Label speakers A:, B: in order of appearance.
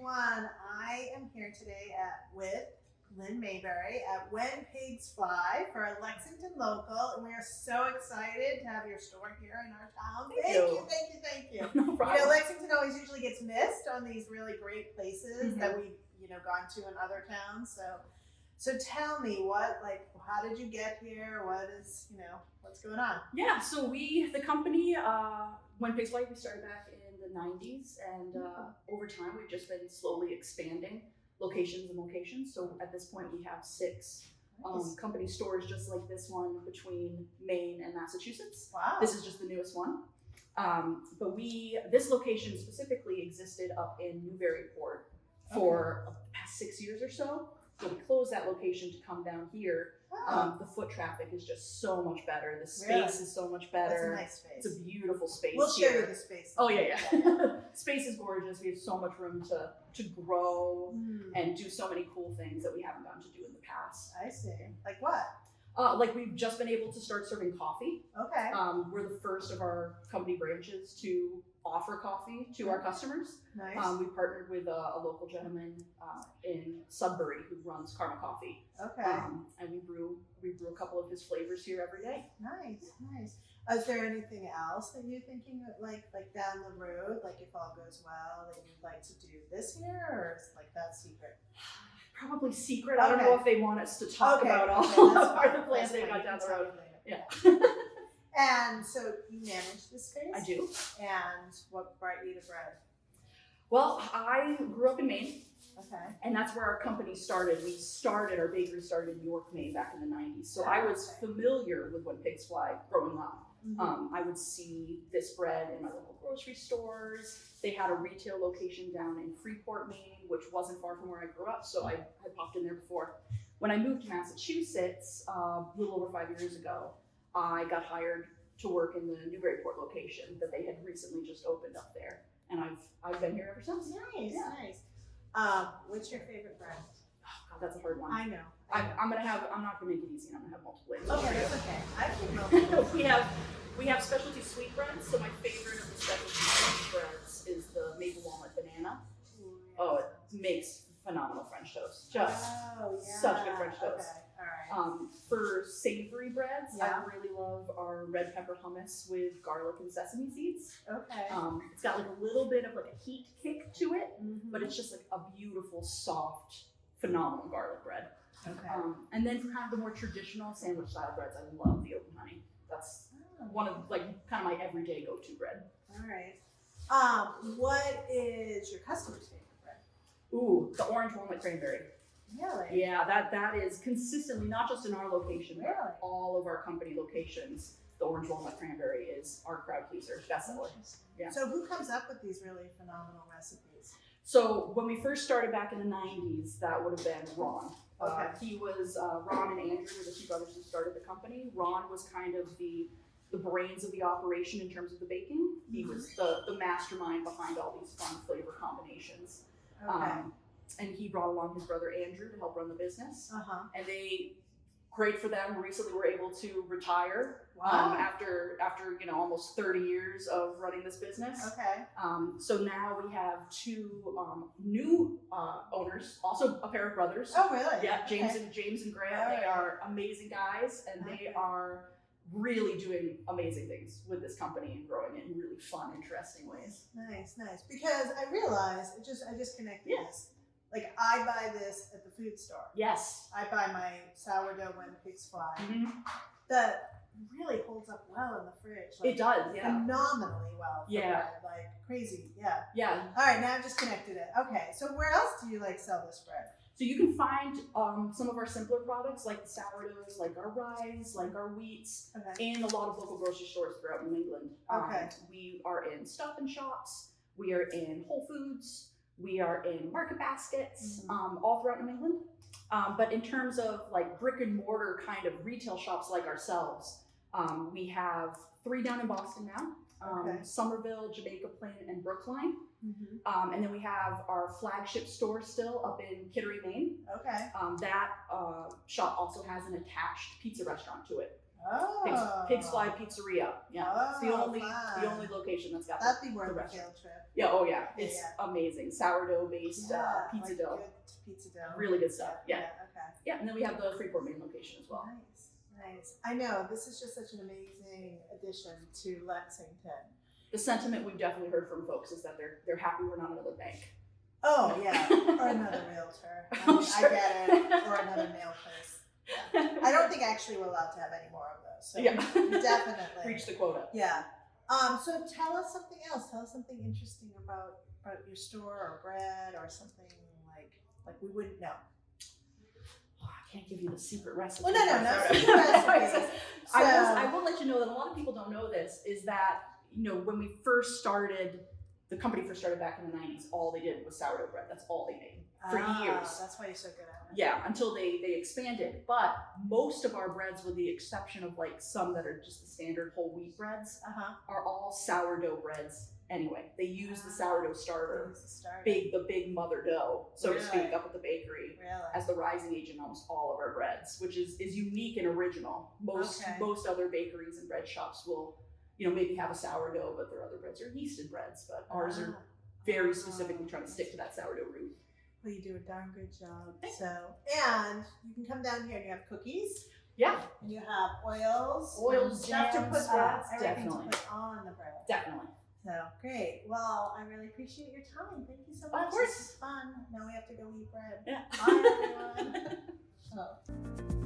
A: everyone. I am here today with Lynn Mayberry at When Pigs Fly for a Lexington local, and we are so excited to have your store here in our town. Thank you.
B: No problem.
A: You know, Lexington always usually gets missed on these really great places that we've gone to in other towns. So tell me how did you get here? What's going on?
B: Yeah, so the company, When Pigs Fly, we started back in the 90s, and over time we've just been slowly expanding locations. So at this point we have 6 company stores just like this one between Maine and Massachusetts.
A: Wow.
B: This is just the newest one. But this location specifically existed up in Newburyport for the past 6 years or so. So we closed that location to come down here. The foot traffic is just so much better. The space is so much better.
A: That's a nice space.
B: It's a beautiful space.
A: We'll show you the space.
B: Oh yeah. Space is gorgeous. We have so much room to grow and do so many cool things that we haven't gotten to do in the past.
A: I see. Like what?
B: Like we've just been able to start serving coffee.
A: Okay.
B: We're the first of our company branches to offer coffee to our customers.
A: Nice.
B: We partnered with a local gentleman in Sudbury who runs Karma Coffee.
A: Okay.
B: And we brew a couple of his flavors here every day.
A: Nice. Is there anything else that you're thinking of, like down the road, like if all goes well, that you'd like to do this year, or is that secret?
B: Probably secret. I don't know if they want us to talk about all the plans they got down the road. Yeah.
A: And so you manage the space?
B: I do.
A: And what brought you to bread?
B: Well, I grew up in Maine.
A: Okay.
B: And that's where our company started. Our bakery started in York, Maine back in the 90s. So I was familiar with When Pigs Fly growing up. I would see this bread in my local grocery stores. They had a retail location down in Freeport, Maine, which wasn't far from where I grew up. So I had popped in there before. When I moved to Massachusetts a little over 5 years ago, I got hired to work in the Newburyport location that they had recently just opened up there. And I've been here ever since.
A: Nice. What's your favorite bread?
B: Oh God, that's a hard one.
A: I know.
B: I'm not gonna make it easy. I'm gonna have multiple answers.
A: Okay, that's okay. I can multiple.
B: we have specialty sweetbreads. So my favorite of the specialty sweetbreads is the maple walnut banana. Oh, it makes phenomenal French toast. Just such good French toast.
A: Okay. All right.
B: For savory breads, I really love our red pepper hummus with garlic and sesame seeds.
A: Okay.
B: It's got like a little bit of like a heat kick to it, but it's just like a beautiful, soft, phenomenal garlic bread.
A: Okay.
B: And then for kind of the more traditional sandwich style breads, I love the oat and honey. That's one of kind of my everyday go-to bread.
A: All right. What is your customer's favorite bread?
B: Ooh, the orange walnut cranberry.
A: Really?
B: Yeah, that is consistently, not just in our location, but all of our company locations. The orange walnut cranberry is our crowd pleaser, bestseller. Yeah.
A: So who comes up with these really phenomenal recipes?
B: So when we first started back in the 90s, that would have been Ron.
A: Okay.
B: He was, Ron and Andrew were the 2 brothers who started the company. Ron was kind of the brains of the operation in terms of the baking. He was the mastermind behind all these fun flavor combinations.
A: Okay.
B: And he brought along his brother Andrew to help run the business. And great for them, recently were able to retire after almost 30 years of running this business.
A: Okay.
B: So now we have 2 new owners, also a pair of brothers.
A: Oh, really?
B: Yeah, James and Grant. They are amazing guys, and they are really doing amazing things with this company and growing it in really fun, interesting ways.
A: Nice. Because I realized, I just connected this. Like, I buy this at the food store.
B: Yes.
A: I buy my sourdough When Pigs Fly. That really holds up well in the fridge.
B: It does,
A: phenomenally well. For bread, like crazy,
B: Yeah.
A: All right, now I've just connected it. Okay, so where else do you sell this bread?
B: So you can find some of our simpler products like the sourdoughs, like our rye, like our wheats, in a lot of local grocery stores throughout New England. We are in Stop and Shops. We are in Whole Foods. We are in Market Baskets, all throughout New England. But in terms of like brick and mortar kind of retail shops like ourselves, we have 3 down in Boston now, Somerville, Jamaica Plain, and Brookline. And then we have our flagship store still up in Kittery, Maine.
A: Okay.
B: That shop also has an attached pizza restaurant to it. Pigs Fly Pizzeria. Yeah, it's the only location that's got
A: that'd be worth
B: the
A: a
B: restaurant.
A: field trip.
B: Yeah, oh yeah, it's amazing. Sourdough based pizza
A: like
B: dough.
A: Good pizza dough.
B: Really good stuff. Yeah.
A: Okay.
B: Yeah, and then we have the Freeport, Maine location as well.
A: Nice. I know this is just such an amazing addition to Lexington.
B: The sentiment we've definitely heard from folks is that they're happy we're not another bank.
A: Oh yeah, or another realtor. I mean,
B: Sure.
A: I get it. Or another nail place. Yeah. I don't think actually we're allowed to have any more of those. So definitely
B: reach the quota.
A: Yeah. So tell us something else. Tell us something interesting about your store or bread or something like we wouldn't know.
B: Oh, I can't give you the secret recipe.
A: Well, no secret recipes. So,
B: I will let you know that a lot of people don't know this is that, when we first started, the company first started back in the 90s, all they did was sourdough bread. That's all they made for years.
A: That's why you're so good at it.
B: Yeah, until they expanded. But most of our breads, with the exception of like some that are just the standard whole wheat breads, are all sourdough breads anyway. They use the sourdough starter, the big mother dough, so to speak, up at the bakery as the rising agent in almost all of our breads, which is unique and original. Most other bakeries and bread shops will, maybe have a sourdough, but their other breads are yeasted breads. But ours are very specifically trying to stick to that sourdough root.
A: Well, you do a darn good job. So, and you can come down here and you have cookies.
B: Yeah.
A: And you have oils,
B: stuff
A: to put everything
B: definitely.
A: to put on the bread.
B: Definitely.
A: So great. Well, I really appreciate your time. Thank you so much.
B: Of course.
A: This was fun. Now we have to go eat bread.
B: Yeah.
A: Bye, everyone.